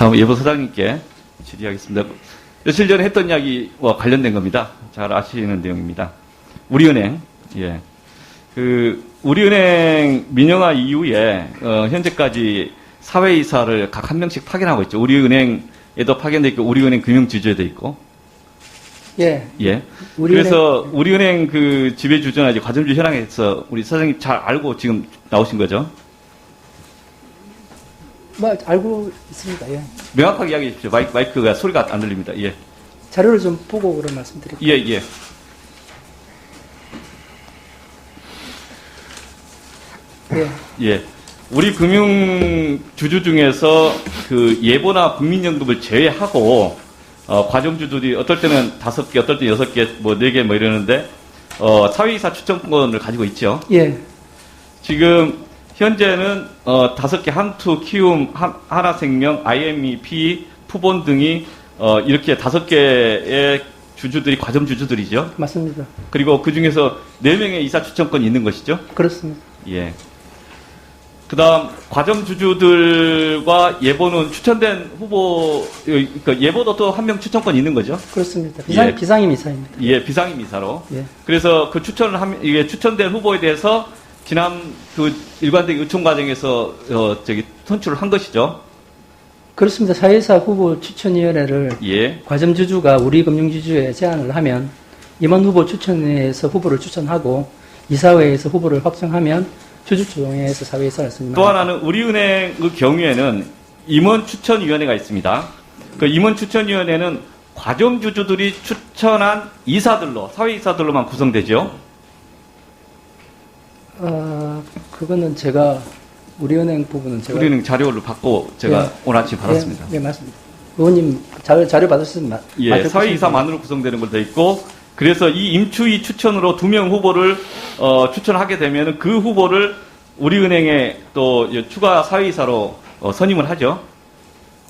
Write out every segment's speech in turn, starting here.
다음 예보 소장님께 질의하겠습니다. 며칠 전에 했던 이야기와 관련된 겁니다. 잘 아시는 내용입니다. 우리은행, 예. 우리은행 민영화 이후에, 현재까지 사회이사를 각 한 명씩 파견하고 있죠. 우리은행에도 파견돼 있고, 우리은행 금융지주에도 있고. 예. 예. 그래서 우리은행 그 지배주주나 과점주 현황에서 우리 사장님 잘 알고 지금 나오신 거죠? 뭐, 알고 있습니다. 예. 명확하게 이야기해 주십시오. 마이크가 소리가 안 들립니다. 예. 자료를 좀 보고 그런 말씀드릴게요. 예, 예. 예. 예. 우리 금융 주주 중에서 그 예보나 국민연금을 제외하고, 과점주들이 어떨 때는 5개, 어떨 때는 6개, 뭐 4개 뭐 이러는데, 사회이사 추천권을 가지고 있죠. 예. 지금, 현재는, 5개, 한투, 키움, 하나생명, IMEP, 푸본 등이, 이렇게 5개의 주주들이 과점주주들이죠. 맞습니다. 그리고 그 중에서 4명의 이사 추천권이 있는 것이죠. 그렇습니다. 예. 그 다음, 과점주주들과 예보는 추천된 후보, 그러니까 예보도 또 한 명 추천권이 있는 거죠? 그렇습니다. 예. 비상임 이사입니다. 예, 비상임 이사로. 예. 그래서 그 이게 추천된 후보에 대해서 지난 그 일관되게 의총 과정에서, 선출을 한 것이죠? 그렇습니다. 사회이사 후보 추천위원회를 예. 과점주주가 우리금융지주에 제안을 하면 임원 후보 추천회에서 후보를 추천하고 이사회에서 후보를 확정하면 주주총회에서 사회이사를 선임합니다. 또 하나는 우리은행의 경우에는 임원 추천위원회가 있습니다. 그 임원 추천위원회는 과점주주들이 추천한 이사들로, 사회이사들로만 구성되죠. 그거는 제가 우리은행 부분은 제가 우리은행 자료를 받고 제가 예. 오늘 아침 받았습니다. 예, 맞습니다. 의원님 자료 받으셨으면 예, 사회이사만으로 구성되는 걸로 되어 있고, 그래서 이 임추위 추천으로 2명 후보를 추천하게 되면 그 후보를 우리은행에 또 추가 사회이사로 선임을 하죠.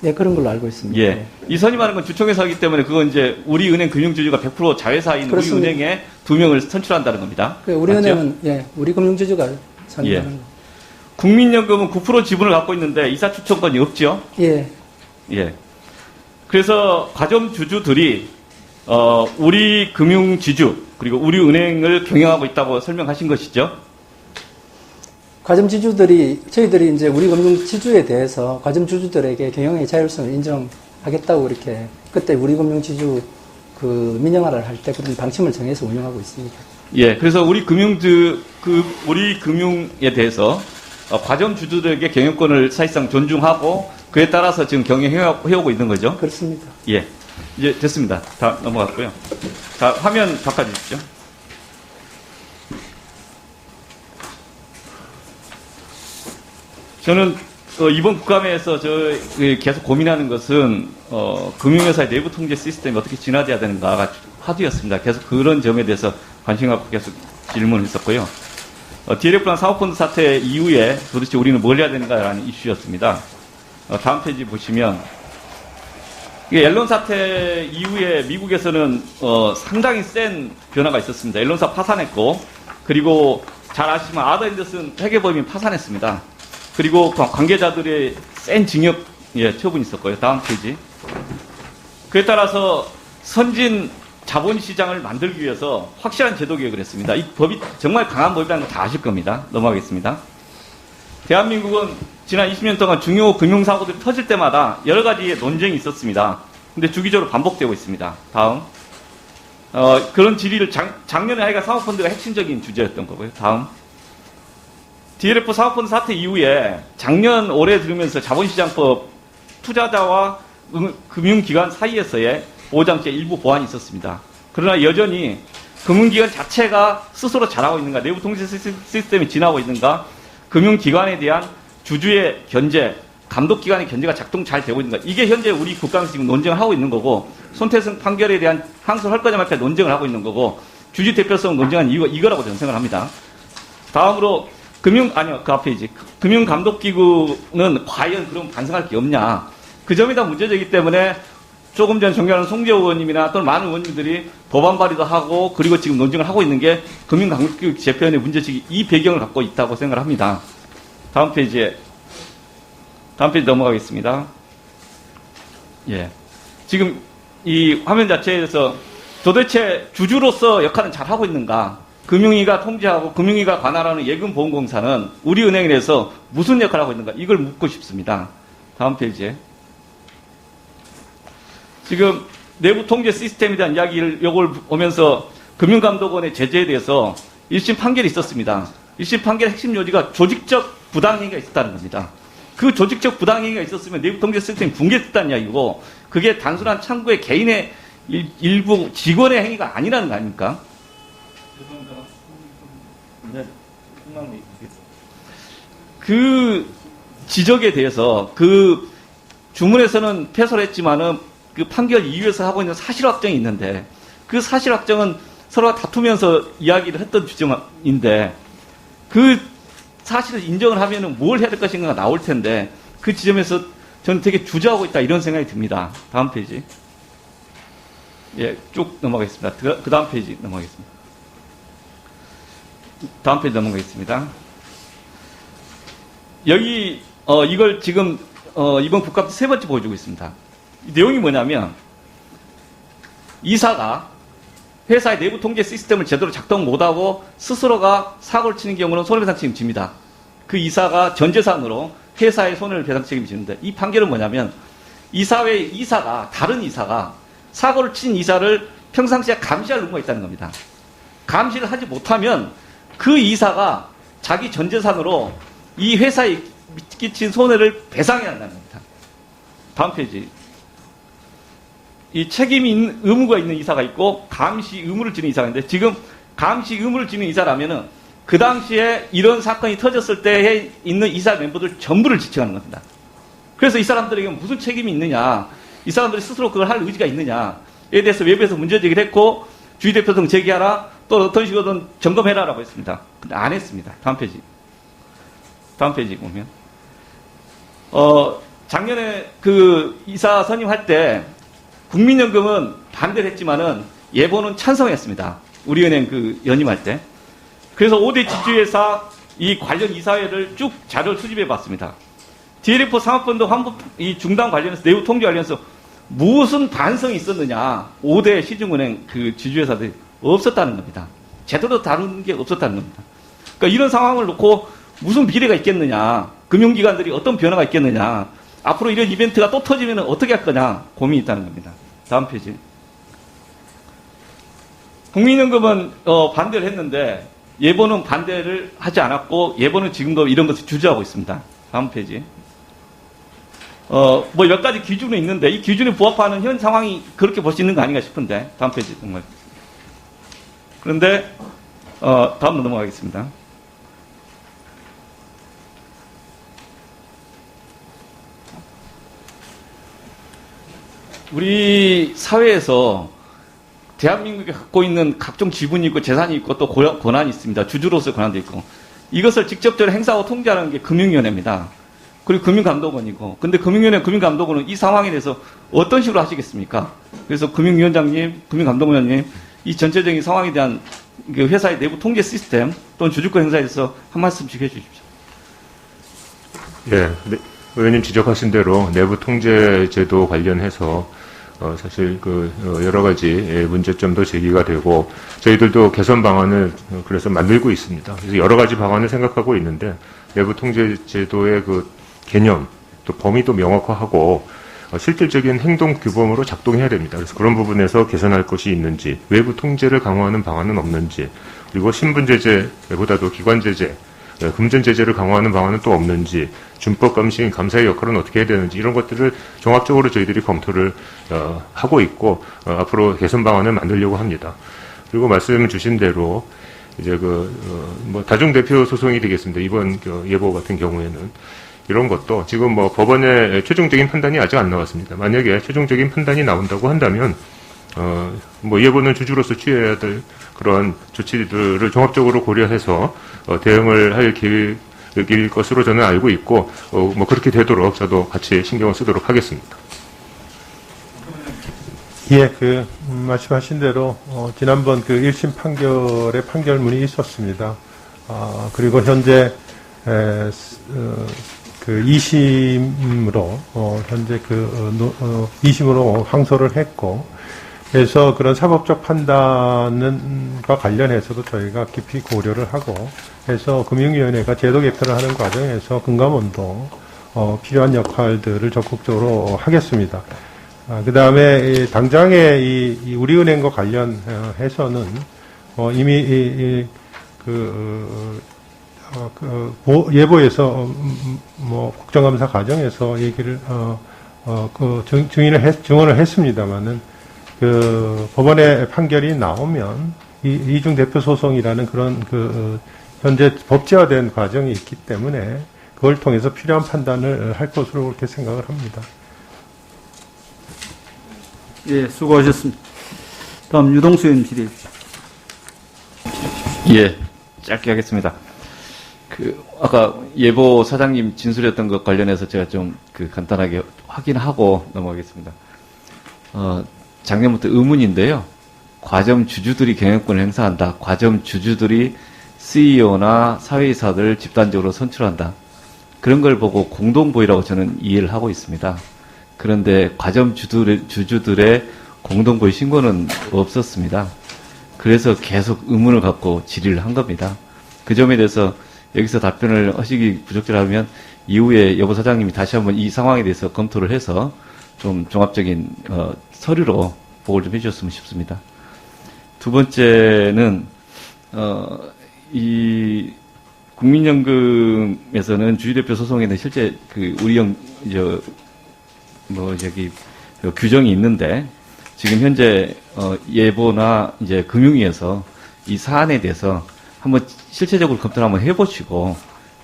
네, 그런 걸로 알고 있습니다. 예. 이 선임하는 건 주총에서 하기 때문에 그건 이제 우리은행 금융주주가 100% 자회사인 그렇습니다. 우리은행에 2명을 선출한다는 겁니다. 우리은행은 예, 우리금융주주가 선임하는 예. 거. 국민연금은 9% 지분을 갖고 있는데 이사 추천권이 없죠. 예. 예. 그래서 과점주주들이 우리 금융지주 그리고 우리은행을 경영하고 있다고 설명하신 것이죠. 저희들이 이제 우리금융지주에 대해서 과점주주들에게 경영의 자율성을 인정하겠다고 이렇게 그때 우리금융지주 그 민영화를 할 때 그런 방침을 정해서 운영하고 있습니다. 예. 그래서 우리 우리 금융에 대해서 과점주주들에게 경영권을 사실상 존중하고 그에 따라서 지금 경영해오고 있는 거죠. 그렇습니다. 예. 이제 됐습니다. 다 넘어갔고요. 자, 화면 바꿔주십시오. 저는 이번 국감에서 계속 고민하는 것은 금융회사의 내부 통제 시스템이 어떻게 진화돼야 되는가가 화두였습니다. 계속 그런 점에 대해서 관심 갖고 계속 질문을 했었고요. DLF랑 사모펀드 사태 이후에 도대체 우리는 뭘 해야 되는가라는 이슈였습니다. 다음 페이지 보시면 앨런 사태 이후에 미국에서는 상당히 센 변화가 있었습니다. 앨런사 파산했고, 그리고 잘 아시지만 아더 앤더슨 회계법인 파산했습니다. 그리고 관계자들의 센 징역 처분이 있었고요. 다음 페이지. 그에 따라서 선진 자본시장을 만들기 위해서 확실한 제도 개혁을 했습니다. 이 법이 정말 강한 법이라는 거 다 아실 겁니다. 넘어가겠습니다. 대한민국은 지난 20년 동안 중요 금융사고들이 터질 때마다 여러 가지의 논쟁이 있었습니다. 근데 주기적으로 반복되고 있습니다. 다음. 그런 질의를 작년에 하여간 사모펀드가 핵심적인 주제였던 거고요. 다음. DLF 사모펀드 사태 이후에 작년 올해 들으면서 자본시장법 투자자와 금융기관 사이에서의 보호장치 일부 보완이 있었습니다. 그러나 여전히 금융기관 자체가 스스로 잘하고 있는가, 내부 통제 시스템이 지나고 있는가, 금융기관에 대한 주주의 견제, 감독기관의 견제가 작동 잘 되고 있는가, 이게 현재 우리 국감에서 지금 논쟁을 하고 있는 거고, 손태승 판결에 대한 항소를 할 거냐 말까 논쟁을 하고 있는 거고, 주주 대표성 논쟁한 이유가 이거라고 저는 생각을 합니다. 다음으로 그 앞에 이제 금융감독기구는 과연 그럼 반성할 게 없냐, 그 점이 다 문제되기 때문에 조금 전 존경하는 송재호 의원님이나 또는 많은 의원님들이 법안 발의도 하고, 그리고 지금 논쟁을 하고 있는 게 금융감독기구 재편의 문제식이 이 배경을 갖고 있다고 생각을 합니다. 다음 페이지 넘어가겠습니다. 예. 지금 이 화면 자체에서 도대체 주주로서 역할은 잘 하고 있는가? 금융위가 통제하고 금융위가 관할하는 예금보험공사는 우리은행에 대해서 무슨 역할을 하고 있는가? 이걸 묻고 싶습니다. 다음 페이지에. 지금 내부 통제 시스템에 대한 이야기를 요걸 보면서 금융감독원의 제재에 대해서 1심 판결이 있었습니다. 1심 판결의 핵심 요지가 조직적 부당행위가 있었다는 겁니다. 그 조직적 부당행위가 있었으면 내부 통제 시스템이 붕괴했다는 이야기고 그게 단순한 창구의 개인의 일부 직원의 행위가 아니라는 거 아닙니까? 네. 그 지적에 대해서 그 주문에서는 패소를 했지만은 그 판결 이후에서 하고 있는 사실 확정이 있는데 그 사실 확정은 서로 다투면서 이야기를 했던 지점인데 그 사실을 인정을 하면은 뭘 해야 될 것인가가 나올 텐데 그 지점에서 저는 되게 주저하고 있다 이런 생각이 듭니다. 다음 페이지. 예, 쭉 넘어가겠습니다. 그 다음 페이지 넘어가겠습니다. 다음 페이지 넘어가겠습니다. 여기 이걸 지금 이번 국감 세 번째 보여주고 있습니다. 이 내용이 뭐냐면 이사가 회사의 내부 통제 시스템을 제대로 작동 못하고 스스로가 사고를 치는 경우는 손해배상 책임집니다. 그 이사가 전 재산으로 회사의 손해배상 책임지는데 이 판결은 뭐냐면 이사회의 이사가 다른 이사가 사고를 친 이사를 평상시에 감시할 의무가 있다는 겁니다. 감시를 하지 못하면 그 이사가 자기 전 재산으로 이 회사에 끼친 손해를 배상해야 한다는 겁니다. 다음 페이지. 이 책임이 있는, 의무가 있는 이사가 있고 감시 의무를 지는 이사가 있는데 지금 감시 의무를 지는 이사라면은 그 당시에 이런 사건이 터졌을 때에 있는 이사 멤버들 전부를 지칭하는 겁니다. 그래서 이 사람들에게 무슨 책임이 있느냐, 이 사람들이 스스로 그걸 할 의지가 있느냐에 대해서 외부에서 문제 제기를 했고 주의대표 등 제기하라, 또 어떤 식으로든 점검해라라고 했습니다. 근데 안 했습니다. 다음 페이지. 다음 페이지 보면 작년에 그 이사 선임할 때 국민연금은 반대를 했지만은 예보는 찬성했습니다. 우리은행 그 연임할 때. 그래서 5대 지주회사 이 관련 이사회를 쭉 자료를 수집해 봤습니다. DLF 상업펀드 환급 이 중단 관련해서 내부 통제 관련해서 무슨 반성이 있었느냐. 5대 시중은행 그 지주회사들이 없었다는 겁니다. 제대로 다루는 게 없었다는 겁니다. 그러니까 이런 상황을 놓고 무슨 미래가 있겠느냐. 금융기관들이 어떤 변화가 있겠느냐. 앞으로 이런 이벤트가 또 터지면 어떻게 할 거냐. 고민이 있다는 겁니다. 다음 페이지. 국민연금은 반대를 했는데 예보는 반대를 하지 않았고 예보는 지금도 이런 것을 주저하고 있습니다. 다음 페이지. 뭐 몇 가지 기준이 있는데 이 기준에 부합하는 현 상황이 그렇게 볼 수 있는 거 아닌가 싶은데 다음 페이지 정말. 그런데 다음으로 넘어가겠습니다. 우리 사회에서 대한민국이 갖고 있는 각종 지분이 있고 재산이 있고 또 권한이 있습니다. 주주로서의 권한도 있고 이것을 직접적으로 행사하고 통제하는 게 금융위원회입니다. 그리고 금융감독원이고 근데 금융위원회, 금융감독원은 이 상황에 대해서 어떤 식으로 하시겠습니까? 그래서 금융위원장님, 금융감독원장님 이 전체적인 상황에 대한 회사의 내부 통제 시스템 또는 주주권 행사에 대해서 한 말씀씩 해주십시오. 예, 네, 의원님 지적하신 대로 내부 통제 제도 관련해서 사실 여러 가지 문제점도 제기가 되고 저희들도 개선 방안을 그래서 만들고 있습니다. 그래서 여러 가지 방안을 생각하고 있는데 내부 통제 제도의 그 개념 또 범위도 명확화하고 실질적인 행동 규범으로 작동해야 됩니다. 그래서 그런 부분에서 개선할 것이 있는지, 외부 통제를 강화하는 방안은 없는지, 그리고 신분 제재보다도 기관 제재, 금전 제재를 강화하는 방안은 또 없는지, 준법 감시 감사의 역할은 어떻게 해야 되는지 이런 것들을 종합적으로 저희들이 검토를 하고 있고 앞으로 개선 방안을 만들려고 합니다. 그리고 말씀 주신 대로 이제 다중 대표 소송이 되겠습니다. 이번 예보 같은 경우에는 이런 것도 지금 법원의 최종적인 판단이 아직 안 나왔습니다. 만약에 최종적인 판단이 나온다고 한다면 예보는 주주로서 취해야 될 그런 조치들을 종합적으로 고려해서 대응을 할 계획일 것으로 저는 알고 있고 그렇게 되도록 저도 같이 신경을 쓰도록 하겠습니다. 예, 말씀하신 대로 지난번 1심 판결의 판결문이 있었습니다. 그리고 현재 그 2심으로 현재 2심으로 항소를 했고, 그래서 그런 사법적 판단과 관련해서도 저희가 깊이 고려를 하고 해서 금융위원회가 제도 개편을 하는 과정에서 금감원도 필요한 역할들을 적극적으로 하겠습니다. 그 다음에 당장에 이 우리은행과 관련해서는 이미 예보에서 국정감사 과정에서 얘기를 증언을 했습니다만은 법원의 판결이 나오면 이중 대표 소송이라는 그런 현재 법제화된 과정이 있기 때문에 그걸 통해서 필요한 판단을 할 것으로 그렇게 생각을 합니다. 예, 수고하셨습니다. 다음 유동수 의원 질의해 주십시오. 예, 짧게 하겠습니다. 아까 예보 사장님 진술했던 것 관련해서 제가 좀 간단하게 확인하고 넘어가겠습니다. 작년부터 의문인데요. 과점 주주들이 경영권을 행사한다. 과점 주주들이 CEO나 사회이사들 집단적으로 선출한다. 그런 걸 보고 공동보유라고 저는 이해를 하고 있습니다. 그런데 과점 주주들의 공동보유 신고는 없었습니다. 그래서 계속 의문을 갖고 질의를 한 겁니다. 그 점에 대해서 여기서 답변을 하시기 부적절하면 이후에 여보 사장님이 다시 한번 이 상황에 대해서 검토를 해서 좀 종합적인 서류로 보고를 좀 해주셨으면 싶습니다. 두 번째는 이 국민연금에서는 주주대표 소송에는 실제 규정이 있는데 지금 현재 예보나 이제 금융위에서 이 사안에 대해서 한번 실체적으로 검토를 한번 해보시고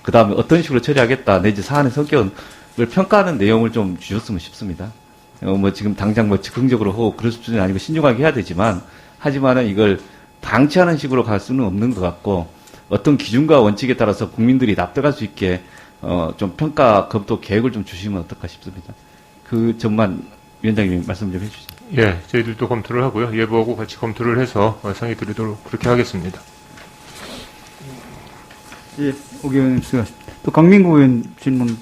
그 다음에 어떤 식으로 처리하겠다 내지 사안의 성격을 평가하는 내용을 좀 주셨으면 싶습니다. 지금 당장 즉흥적으로 하고 그럴 수준이 아니고 신중하게 해야 되지만 하지만은 이걸 방치하는 식으로 갈 수는 없는 것 같고 어떤 기준과 원칙에 따라서 국민들이 납득할 수 있게 좀 평가 검토 계획을 좀 주시면 어떨까 싶습니다. 그 점만 위원장님이 말씀 좀 해주시죠. 예, 저희들도 검토를 하고요. 예보하고 같이 검토를 해서 상의 드리도록 그렇게 하겠습니다. 예, 오 의원님 수고하셨습니다. 또 강민구 의원 질문